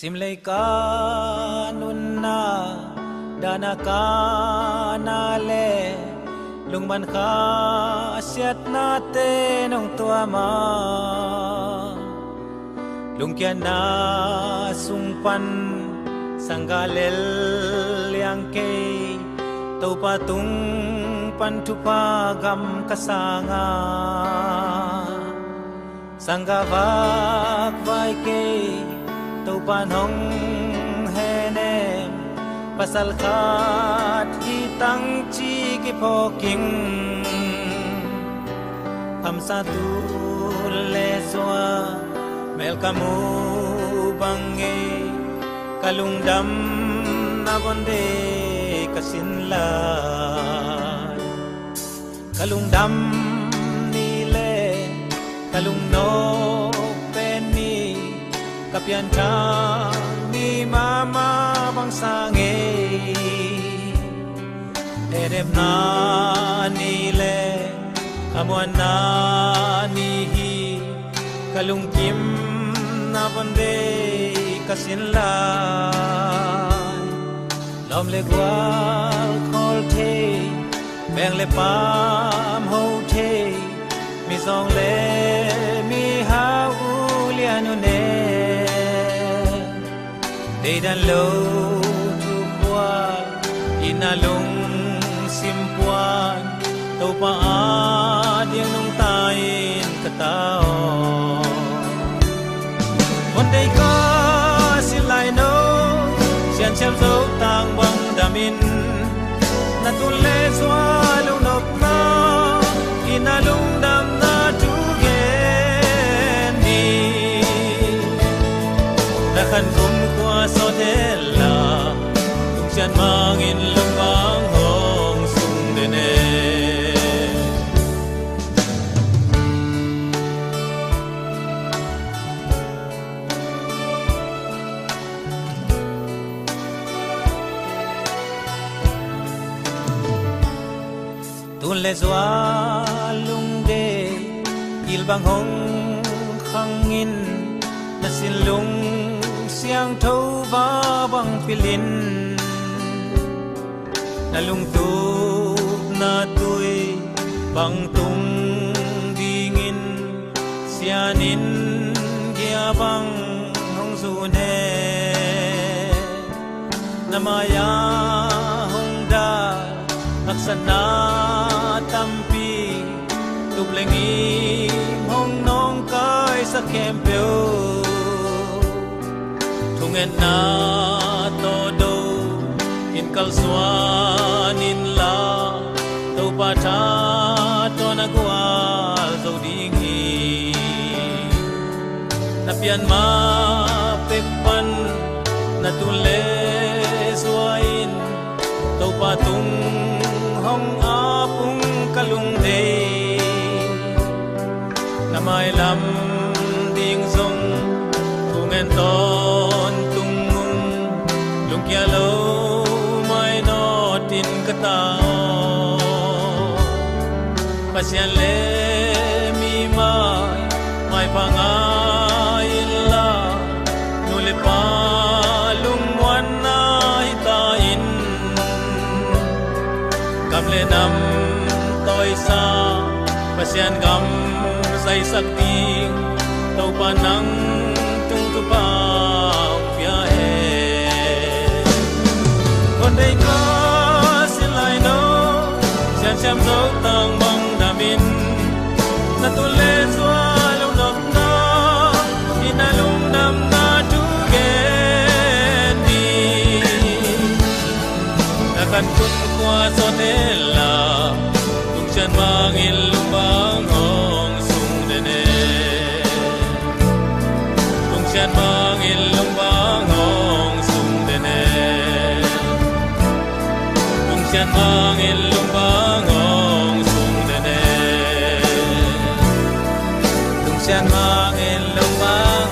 Simlay ka nun na dana ka nale lungman ka asyat natin ang tuama lungkyan na sumpan sanggalel yang kay tau patung pantupagam kasanga sanggavak vai kay tau panong henem pasal khat hitang chi ki poking tham sa tu le soa mel kamu bange kalungdam na bonde kasinla kalungdam nile kalungno penni kapian chang ni mama bang sange erem na nile amuan na nihi kalung kim na bande kasinla lom le gwal khol the beng le pam ho the mi song le mi ha u lianu ne They dan low to buat inalung simpuan tau paad yang nung tain katao One day ko silay no siyan siyam so tang bang damin natule swalong nop na inalung dam na tugen ni Dakan so dela tung sian mangin lumbang hong sung dene tun le zwa lung de ilbang hong khangin nasin lung siang thâu ba bang pilin na lung tu na tui bang tung dingin sianin gia bang hong su ne namaya hong da aksana tampi tuplengi hong nong kai sa kempyo Tungen na todo in kalswan in la tau pata to nagwal tau dingi napian ma pekpan natule suain tau patung hong apung kalungde namay lam ding zong tungen ton tungung lungkya lo may notin katao pasyan le mi may pangain la nuli pa lungwan na hitain kamle nam toy sa pasyan gam say sakting tau panang tupang piahe One day ko silay no siyan siyam so tang bang damin natule swalong nok na inalung nam na tugen di nakan kun kwa so nela tung siyan mangil lumbang hong sung dene siyan mangil lumbang hong sung dene kung siyan mangil lumbang hong sung dene kung siyan mangil lumbang